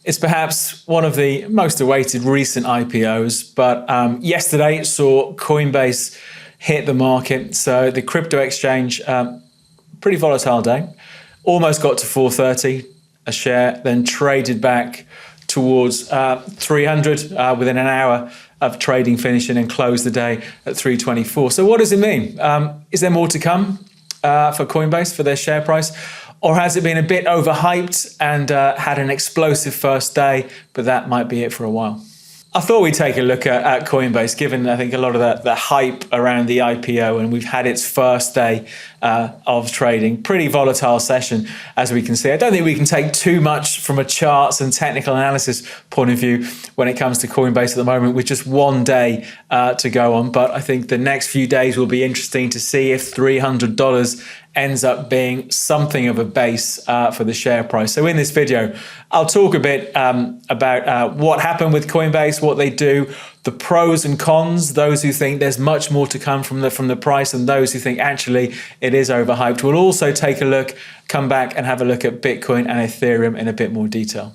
It's perhaps one of the most awaited recent IPOs, but yesterday it saw Coinbase hit the market. So the crypto exchange, pretty volatile day, almost got to 430 a share, then traded back towards 300 within an hour of trading finishing and closed the day at 324. So what does it mean? Is there more to come for Coinbase, for their share price? Or has it been a bit overhyped and had an explosive first day, but that might be it for a while? I thought we'd take a look at Coinbase, given I think a lot of the hype around the IPO, and we've had its first day of trading. Pretty volatile session, as we can see. I don't think we can take too much from a charts and technical analysis point of view when it comes to Coinbase at the moment, with just one day to go on. But I think the next few days will be interesting to see if $300 ends up being something of a base for the share price. So in this video, I'll talk a bit about what happened with Coinbase, what they do, the pros and cons, those who think there's much more to come from the price, and those who think actually it is overhyped. We'll also take a look, come back and have a look at Bitcoin and Ethereum in a bit more detail.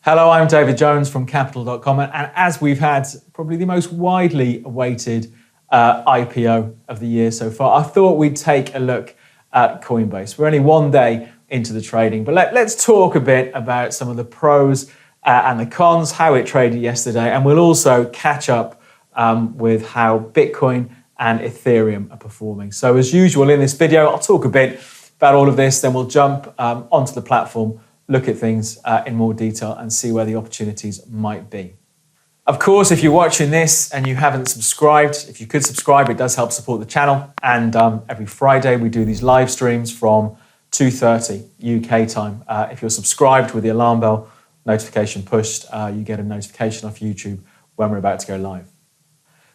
Hello, I'm David Jones from Capital.com, and as we've had probably the most widely awaited IPO of the year so far, I thought we'd take a look at Coinbase. We're only one day into the trading, but let's talk a bit about some of the pros and the cons, how it traded yesterday, and we'll also catch up with how Bitcoin and Ethereum are performing. So as usual in this video, I'll talk a bit about all of this, then we'll jump onto the platform, look at things in more detail and see where the opportunities might be. Of course, if you're watching this and you haven't subscribed, if you could subscribe, it does help support the channel. And every Friday we do these live streams from 2:30 UK time. If you're subscribed with the alarm bell notification pushed, you get a notification off YouTube when we're about to go live.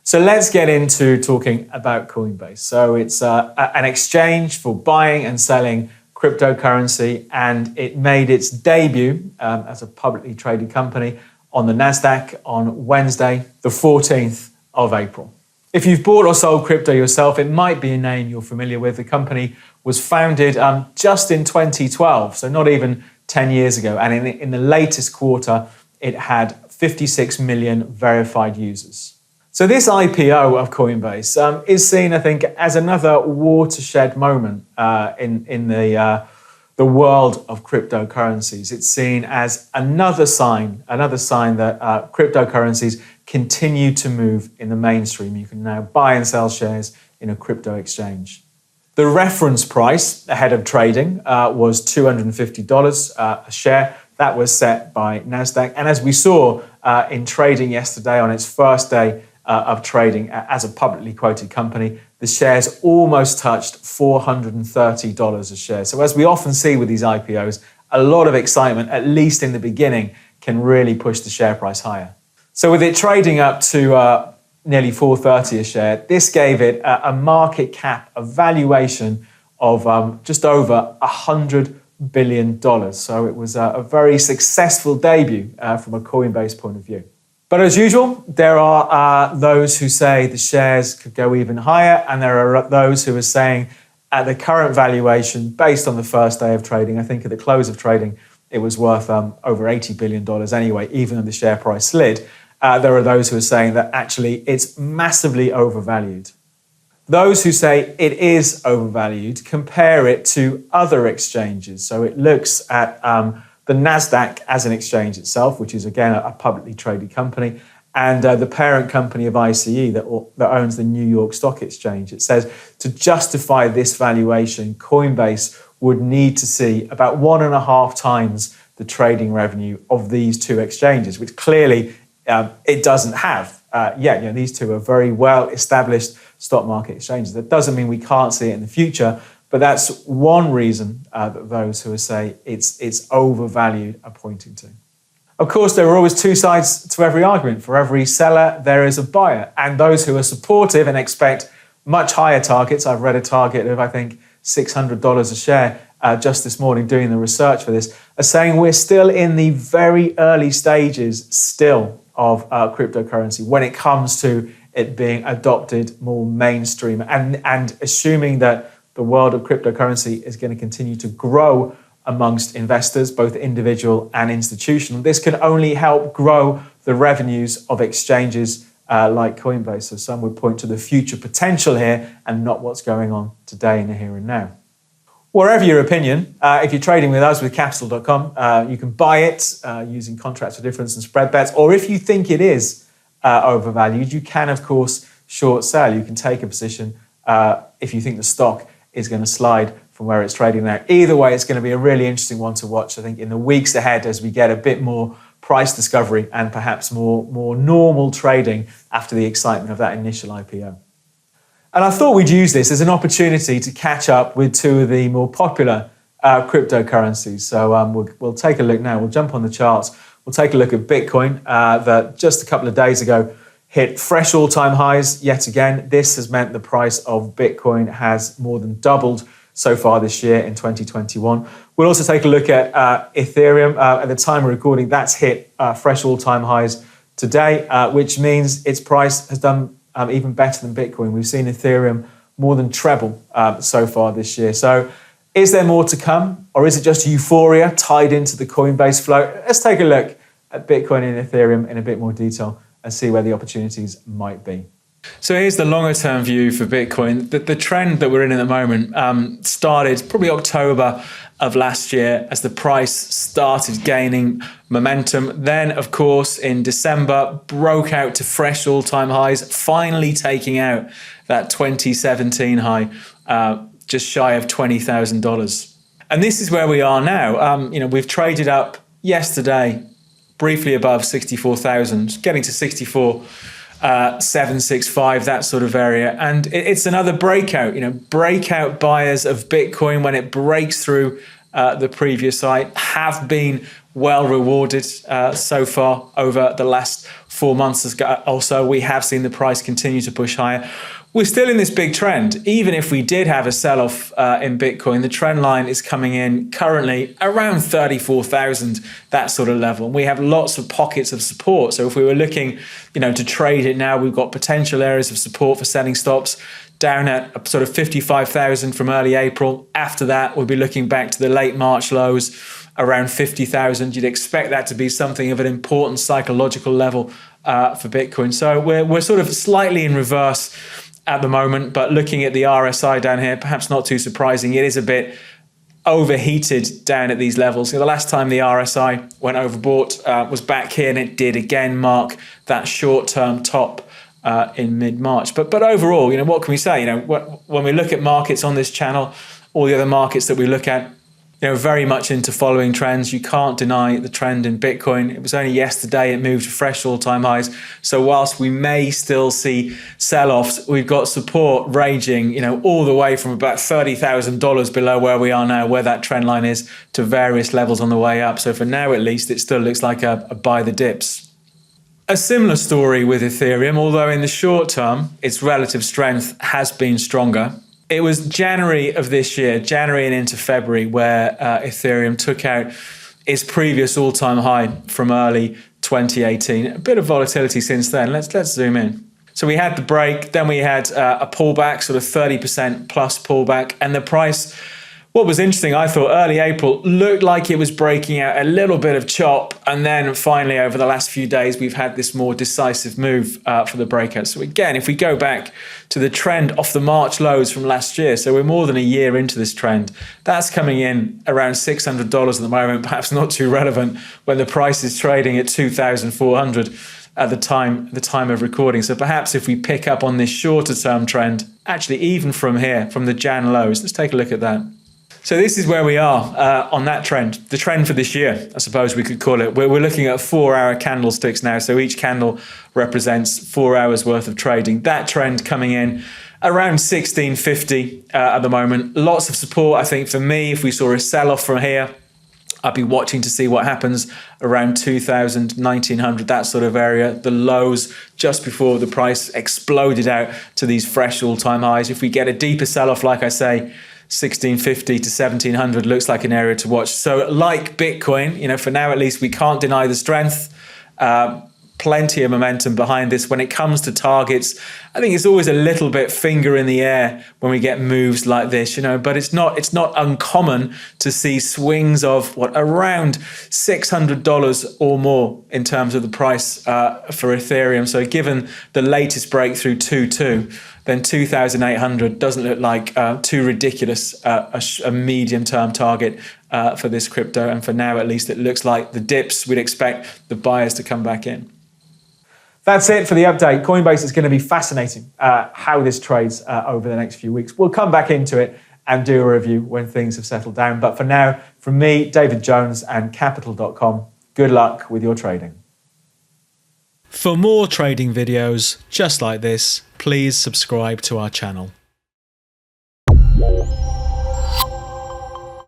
So let's get into talking about Coinbase. So it's an exchange for buying and selling cryptocurrency, and it made its debut as a publicly traded company on the Nasdaq on Wednesday, the 14th of April. If you've bought or sold crypto yourself, it might be a name you're familiar with. The company was founded just in 2012, so not even 10 years ago. And in the latest quarter, it had 56 million verified users. So this IPO of Coinbase is seen, I think, as another watershed moment in the world of cryptocurrencies. It's seen as another sign that cryptocurrencies continue to move in the mainstream. You can now buy and sell shares in a crypto exchange. The reference price ahead of trading was $250 a share. That was set by Nasdaq. And as we saw in trading yesterday on its first day of trading as a publicly quoted company, the shares almost touched $430 a share. So as we often see with these IPOs, a lot of excitement, at least in the beginning, can really push the share price higher. So with it trading up to nearly $430 a share, this gave it a market cap, a valuation of just over $100 billion. So it was a very successful debut from a Coinbase point of view. But as usual, there are those who say the shares could go even higher, and there are those who are saying at the current valuation, based on the first day of trading, I think at the close of trading, it was worth over $80 billion anyway, even though the share price slid. There are those who are saying that actually it's massively overvalued. Those who say it is overvalued compare it to other exchanges. So it looks at the Nasdaq as an exchange itself, which is again a publicly traded company, and the parent company of ICE that owns the New York Stock Exchange. It says to justify this valuation, Coinbase would need to see about 1.5 times the trading revenue of these two exchanges, which clearly it doesn't have. These two are very well established stock market exchanges. That doesn't mean we can't see it in the future, but that's one reason that those who say it's overvalued are pointing to. Of course, there are always two sides to every argument. For every seller, there is a buyer. And those who are supportive and expect much higher targets, I've read a target of, I think, $600 a share just this morning doing the research for this, are saying we're still in the very early stages still of cryptocurrency when it comes to it being adopted more mainstream, and assuming that the world of cryptocurrency is going to continue to grow amongst investors, both individual and institutional. This can only help grow the revenues of exchanges like Coinbase. So some would point to the future potential here and not what's going on today in the here and now. Wherever your opinion, if you're trading with us with Capital.com, you can buy it using contracts for difference and spread bets. Or if you think it is overvalued, you can, of course, short sell. You can take a position if you think the stock is going to slide from where it's trading now. Either way, it's going to be a really interesting one to watch, I think, in the weeks ahead as we get a bit more price discovery and perhaps more normal trading after the excitement of that initial IPO. And I thought we'd use this as an opportunity to catch up with two of the more popular cryptocurrencies. So we'll take a look now. We'll jump on the charts. We'll take a look at Bitcoin that just a couple of days ago hit fresh all-time highs yet again. This has meant the price of Bitcoin has more than doubled so far this year in 2021. We'll also take a look at Ethereum. At the time of recording, that's hit fresh all-time highs today, which means its price has done even better than Bitcoin. We've seen Ethereum more than treble so far this year. So is there more to come, or is it just euphoria tied into the Coinbase flow? Let's take a look at Bitcoin and Ethereum in a bit more detail and see where the opportunities might be. So here's the longer term view for Bitcoin. The trend that we're in at the moment started probably October of last year as the price started gaining momentum. Then, of course, in December, broke out to fresh all-time highs, finally taking out that 2017 high, just shy of $20,000. And this is where we are now. We've traded up yesterday, briefly above 64,000, getting to 64,765, that sort of area. And it's another breakout, breakout buyers of Bitcoin when it breaks through the previous high have been well rewarded so far over the last 4 months. Also, we have seen the price continue to push higher. We're still in this big trend. Even if we did have a sell-off in Bitcoin, the trend line is coming in currently around 34,000, that sort of level. And we have lots of pockets of support. So if we were looking, to trade it now, we've got potential areas of support for selling stops down at sort of 55,000 from early April. After that, we'll be looking back to the late March lows around 50,000. You'd expect that to be something of an important psychological level for Bitcoin. So we're sort of slightly in reverse at the moment, but looking at the RSI down here, perhaps not too surprising. It is a bit overheated down at these levels. The last time the RSI went overbought was back here, and it did again mark that short-term top in mid-March. But overall, what can we say? When we look at markets on this channel, all the other markets that we look at, very much into following trends. You can't deny the trend in Bitcoin. It was only yesterday it moved to fresh all-time highs. So whilst we may still see sell-offs, we've got support ranging, all the way from about $30,000 below where we are now, where that trend line is, to various levels on the way up. So for now, at least, it still looks like a buy the dips. A similar story with Ethereum, although in the short term, its relative strength has been stronger. It was January of this year, January and into February, where Ethereum took out its previous all-time high from early 2018. A bit of volatility since then. Let's zoom in. So we had the break, then we had a pullback, sort of 30% plus pullback, and the price. What was interesting, I thought early April looked like it was breaking out a little bit of chop, and then finally over the last few days we've had this more decisive move for the breakout. So again, if we go back to the trend off the March lows from last year, so we're more than a year into this trend, that's coming in around $600 at the moment, perhaps not too relevant when the price is trading at 2,400 at the time of recording. So perhaps if we pick up on this shorter term trend, actually even from here, from the Jan lows, let's take a look at that. So this is where we are on that trend, the trend for this year, I suppose we could call it. We're looking at 4-hour candlesticks now. So each candle represents 4 hours worth of trading. That trend coming in around 1650 at the moment. Lots of support, I think, for me. If we saw a sell-off from here, I'd be watching to see what happens around 2,000, 1,900, that sort of area. The lows just before the price exploded out to these fresh all-time highs. If we get a deeper sell-off, like I say, 1650 to 1700 looks like an area to watch. So like Bitcoin, for now at least, we can't deny the strength. plenty of momentum behind this. When it comes to targets, I think it's always a little bit finger in the air when we get moves like this, but it's not uncommon to see swings of around $600 or more in terms of the price for Ethereum. So given the latest breakthrough 2.2, then 2,800 doesn't look like too ridiculous a medium-term target for this crypto. And for now, at least, it looks like the dips, we'd expect the buyers to come back in. That's it for the update. Coinbase is going to be fascinating how this trades over the next few weeks. We'll come back into it and do a review when things have settled down. But for now, from me, David Jones and Capital.com, good luck with your trading. For more trading videos just like this, please subscribe to our channel.